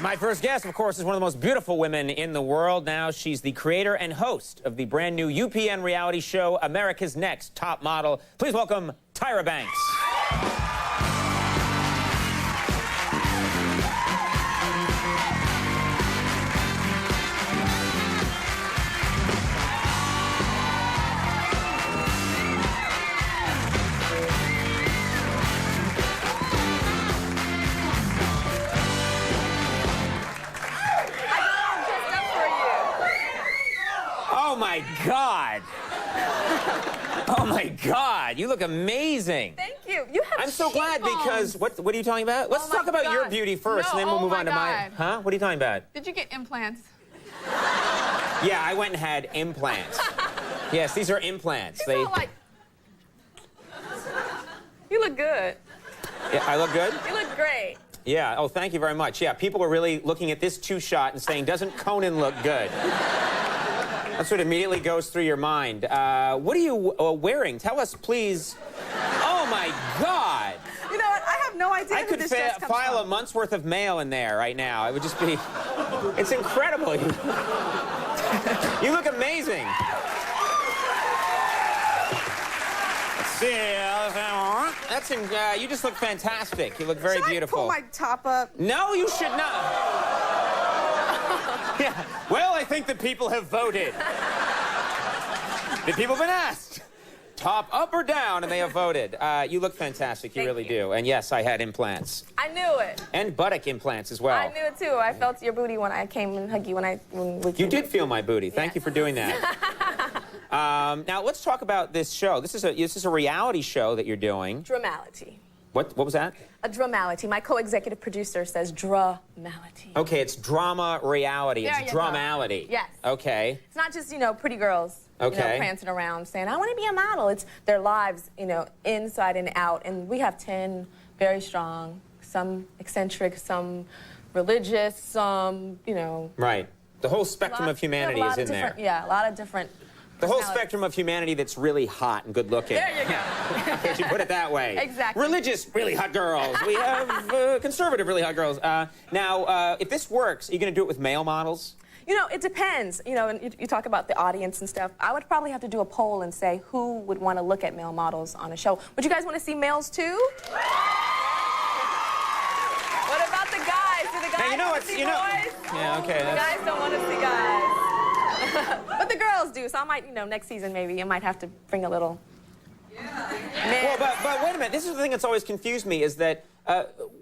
My first guest, of course, is one of the most beautiful women in the world. Now she's the creator and host of the brand new UPN reality show, America's Next Top Model. Please welcome Tyra Banks. Oh my God! Oh my God! You look amazing. Thank you. You have. I'm so glad because what are you talking about? Let's talk about your beauty first, and then we'll move on to mine. Huh? What are you talking about? Did you get implants? Yeah, I went and had implants. Yes, these are implants. They all like. You look good. Yeah, I look good? You look great. Yeah. Oh, thank you very much. Yeah, people are really looking at this two-shot and saying, "Doesn't Conan look good?" That's what immediately goes through your mind. What are you wearing? Tell us, please. Oh, my God. You know what? I have no idea. I could file a month's worth of mail in there right now. It would just be... It's incredible. You look amazing. Let's see. That's you just look fantastic. You look very beautiful. Should I pull my top up? No, you should not. Yeah. Well, I think the people have voted. The people have been asked, top up or down, and they have voted. You look fantastic. You really do. And yes, I had implants. I knew it. And buttock implants as well. I knew it too. I felt your booty when I came and hugged you when we came. You did feel my booty. Thank you for doing that. Now let's talk about this show. This is a reality show that you're doing. Dramality. What was that? A dramality. My co-executive producer says dramality. Okay, it's drama reality. There It's you dramality. go. Yes. Okay. It's not just, pretty girls, prancing around saying, I want to be a model. It's their lives, inside and out. And we have 10 very strong, some eccentric, some religious, some, Right. The whole spectrum of humanity is in there. Yeah, a lot of different The whole spectrum of humanity that's really hot and good looking. There you go. Okay, you put it that way. Exactly. Religious, really hot girls. We have conservative, really hot girls. Now, if this works, are you going to do it with male models? It depends. And you talk about the audience and stuff. I would probably have to do a poll and say who would want to look at male models on a show. Would you guys want to see males too? What about the guys? Do the guys want to see boys? Yeah, okay. The guys don't want to see guys. But the girls do, so I might, next season maybe, I might have to bring a little... Well, but wait a minute. This is the thing that's always confused me, is that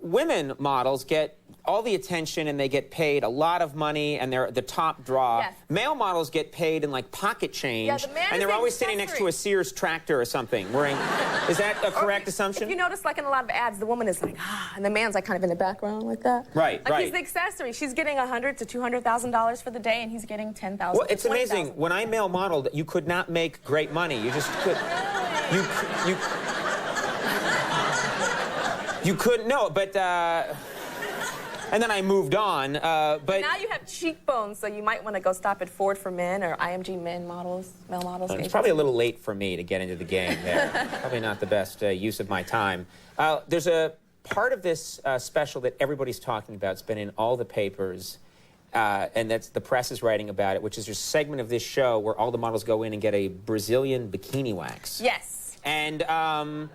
women models get all the attention and they get paid a lot of money and they're the top draw. Yes. Male models get paid in like pocket change, and they're always sitting next to a Sears tractor or something. Is that a correct assumption? If you notice, like in a lot of ads, the woman is like, and the man's like kind of in the background like that. Right, Like he's the accessory. She's getting $100,000 to $200,000 for the day, and he's getting $10,000. Well, it's amazing. When I male modeled, you could not make great money. You just could. You couldn't. No, but. And then I moved on, but... Now you have cheekbones, so you might want to go stop at Ford for Men or IMG male models. It's probably a little late for me to get into the game there. Probably not the best use of my time. There's a part of this special that everybody's talking about. It's been in all the papers, and that's the press is writing about it, which is a segment of this show where all the models go in and get a Brazilian bikini wax. Yes. And,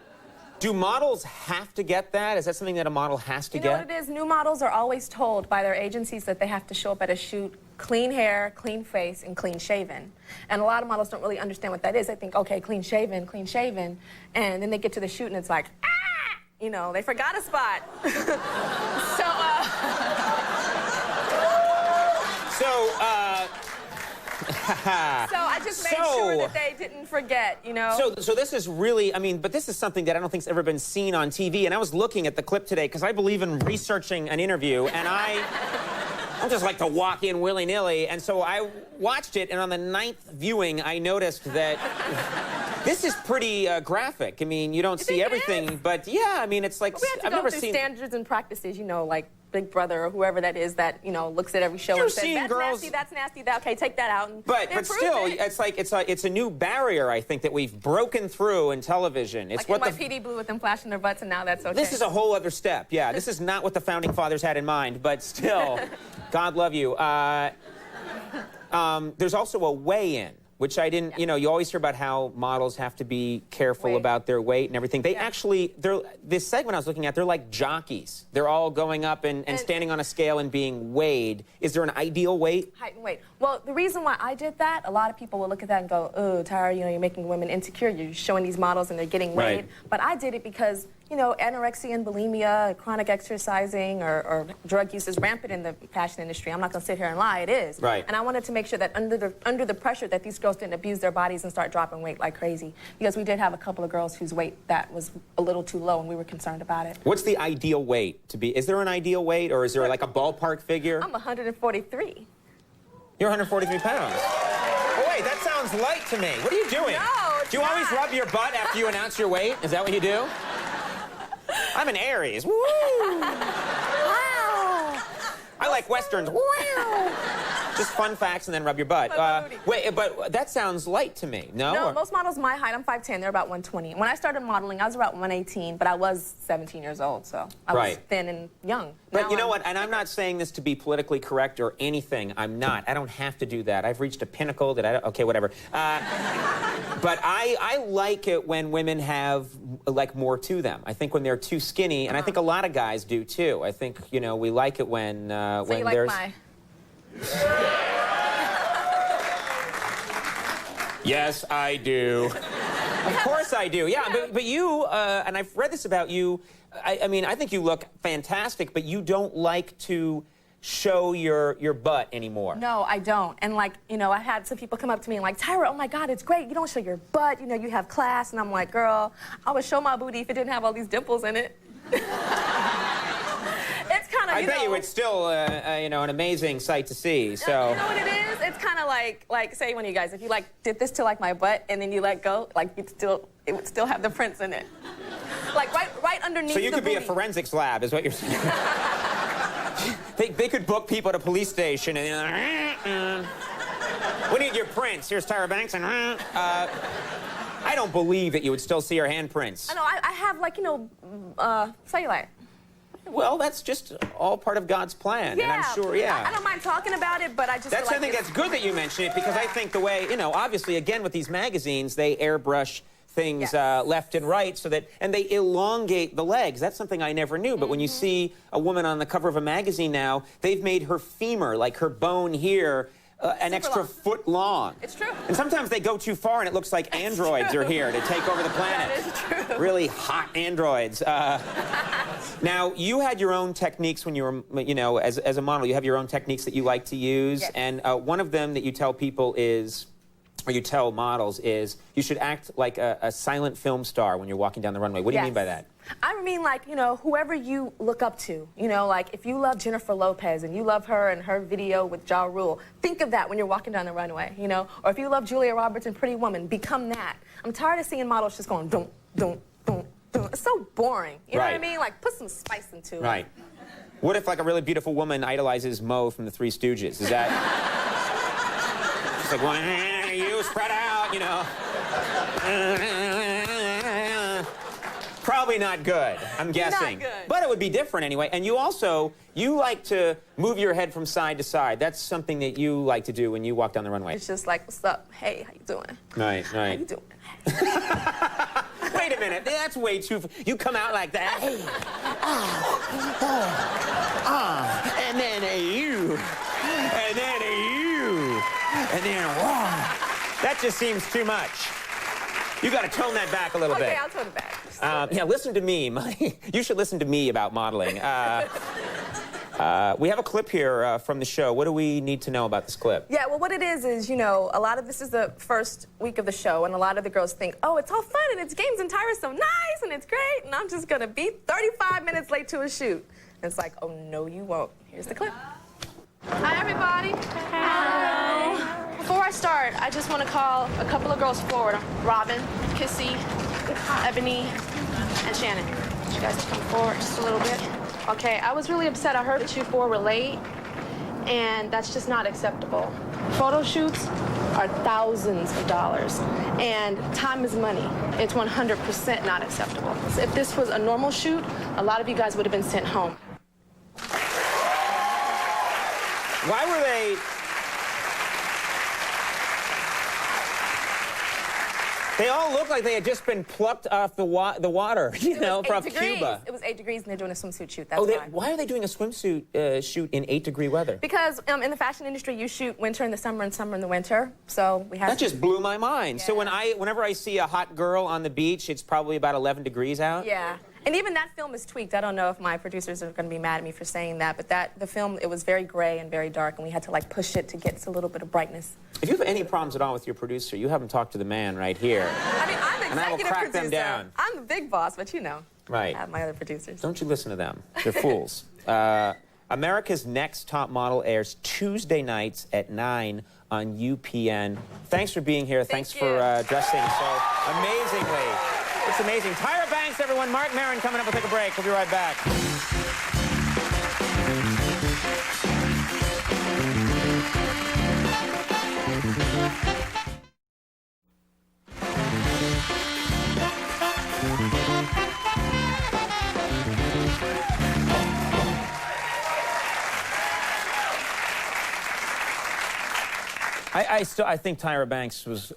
do models have to get that? Is that something that a model has to get? You know what it is? New models are always told by their agencies that they have to show up at a shoot clean hair, clean face, and clean shaven. And a lot of models don't really understand what that is. They think, okay, clean shaven, and then they get to the shoot and it's like, ah! They forgot a spot. So I just made sure that they didn't forget, So this is really, but this is something that I don't think's ever been seen on TV. And I was looking at the clip today because I believe in researching an interview, and I just like to walk in willy-nilly. And so I watched it, and on the 9th viewing, I noticed that this is pretty graphic. You don't see everything, but yeah, it's like we have to go through standards and practices, like Big Brother or whoever that is that, you know, looks at every show You're and says, seeing that's girls- nasty, that's nasty, that, okay, take that out. And But improve still, it. it's a new barrier, I think, that we've broken through in television. It's Like what in my PD Blue with them flashing their butts, and now that's okay. This is a whole other step. Yeah, this is not what the founding fathers had in mind, but still, God love you. There's also a weigh-in, which I didn't, you know, you always hear about how models have to be careful about their weight and everything. They actually, this segment I was looking at, they're like jockeys. They're all going up and standing on a scale and being weighed. Is there an ideal weight? Height and weight. Well, the reason why I did that, a lot of people will look at that and go, oh, Tyra, you know, you're making women insecure. You're showing these models and they're getting weighed. Right. But I did it because, you know, anorexia and bulimia, chronic exercising, or drug use is rampant in the fashion industry. I'm not going to sit here and lie. It is. Right. And I wanted to make sure that under the pressure that these girls didn't abuse their bodies and start dropping weight like crazy. Because we did have a couple of girls whose weight that was a little too low, and we were concerned about it. What's the ideal weight to be? Is there an ideal weight, or is there like a ballpark figure? I'm 143. You're 143 pounds. Oh, wait, that sounds light to me. What are you doing? No, it's Do you always not. rub your butt after you announce your weight? Is that what you do? I'm an Aries. Woo! Wow. I like Westerns. Wow! Just fun facts and then rub your butt. Wait, but that sounds light to me. No? No, most models my height, I'm 5'10", they're about 120. When I started modeling, I was about 118, but I was 17 years old, so I was thin and young. But Now you know I'm- what? And I'm not saying this to be politically correct or anything. I'm not. I don't have to do that. I've reached a pinnacle that I don't... Okay, whatever. But I like it when women have, like, more to them. I think when they're too skinny, and I think a lot of guys do, too. I think, you know, we like it when So when you like there's... my... Yes, I do. Of course I do. Yeah, but you, and I've read this about you, I mean, I think you look fantastic, but you don't like to show your butt anymore. No, I don't. And, like, you know, I had some people come up to me and like, Tyra, oh my God, it's great. You don't show your butt. You know, you have class. And I'm like, girl, I would show my booty if it didn't have all these dimples in it. It's kind of, I bet you it's still, you know, an amazing sight to see. So. You know what it is? It's kind of like, say one of you guys, if you like did this to like my butt and then you let go, like it would still have the prints in it, like right underneath. So you the could be a booty. forensics lab, is what you're saying. they could book people at a police station and. We need your prints. Here's Tyra Banks and. I don't believe that you would still see her handprints. I know. I have, like, you know, cellulite. Well, that's just all part of God's plan, and I'm sure, I don't mind talking about it, but I just feel like I think that's good that you mention it, because I think the way, you know, obviously, again, with these magazines, they airbrush things left and right so that, and they elongate the legs. That's something I never knew, but when you see a woman on the cover of a magazine now, they've made her femur, like her bone here, an extra foot long. It's true. And sometimes they go too far and it looks like androids are here to take over the planet. That is true. Really hot androids. Now, you had your own techniques when you were, you know, as a model, you have your own techniques that you like to use. Yes. And one of them that you tell people is, or you tell models is, you should act like a silent film star when you're walking down the runway. What do you mean by that? I mean, like, you know, whoever you look up to, you know, like, if you love Jennifer Lopez and you love her and her video with Ja Rule, think of that when you're walking down the runway, you know? Or if you love Julia Roberts and Pretty Woman, become that. I'm tired of seeing models just going, don't, don't, don't, don't. It's so boring. You know what I mean? Like, put some spice into it. Right. What if, like, a really beautiful woman idolizes Mo from the Three Stooges? Is that... It's like, well, you spread out, you know. Probably not good, I'm guessing. Not good. But it would be different anyway. And you also, you like to move your head from side to side. That's something that you like to do when you walk down the runway. It's just like, what's up? Hey, how you doing? Right, How you doing? Wait a minute, that's way too... You come out like that. Hey. And then you. And then you. And then, that just seems too much. You got to tone that back a little bit. Okay, I'll tone it back. Yeah, listen to me. You should listen to me about modeling. We have a clip here from the show. What do we need to know about this clip? Yeah, well, what it is, you know, a lot of this is the first week of the show, and a lot of the girls think, oh, it's all fun, and it's games, and Tyra's so nice, and it's great, and I'm just going to be 35 minutes late to a shoot. And it's like, oh, no, you won't. Here's the clip. Hi, everybody. Hello. Before I start, I just want to call a couple of girls forward. Robin, Kissy, Ebony, and Shannon. You guys can come forward just a little bit. Okay, I was really upset. I heard that you four were late, and that's just not acceptable. Photo shoots are thousands of dollars, and time is money. It's 100% not acceptable. So if this was a normal shoot, a lot of you guys would have been sent home. Why were they... They all look like they had just been plucked off the water, you know, from Cuba. It was 8 degrees, and they're doing a swimsuit shoot. Oh, why are they doing a swimsuit shoot in 8-degree weather? Because in the fashion industry, you shoot winter in the summer and summer in the winter. So we have. That just blew my mind. Yeah. So whenever I see a hot girl on the beach, it's probably about 11 degrees out. Yeah. And even that film is tweaked. I don't know if my producers are going to be mad at me for saying that, but the film, it was very gray and very dark, and we had to like push it to get a little bit of brightness. If you have any problems at all with your producer, you haven't talked to the man right here. I mean, I'm executive and I will crack producer. them down. I'm the big boss, but you know. Right. I have my other producers. Don't you listen to them. They're fools. America's Next Top Model airs Tuesday nights at 9 on UPN. Thanks for being here. Thanks for dressing so amazingly. It's amazing. Tyra Banks, everyone. Mark Maron coming up. We'll take a break. We'll be right back. I think Tyra Banks was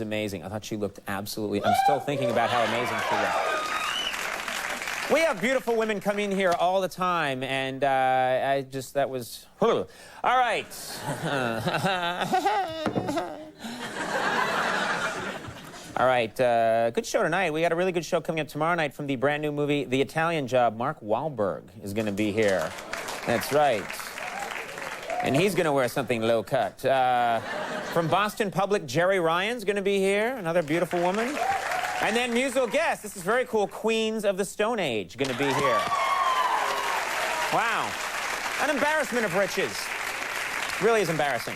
amazing. I thought she looked absolutely, I'm still thinking about how amazing she looked. We have beautiful women come in here all the time, and that was, all right. All right, good show tonight. We got a really good show coming up tomorrow night from the brand new movie, The Italian Job. Mark Wahlberg is going to be here. That's right. And he's going to wear something low cut. From Boston Public, Jerry Ryan's going to be here, another beautiful woman. And then musical guest, this is very cool, Queens of the Stone Age going to be here. Wow. An embarrassment of riches. Really is embarrassing.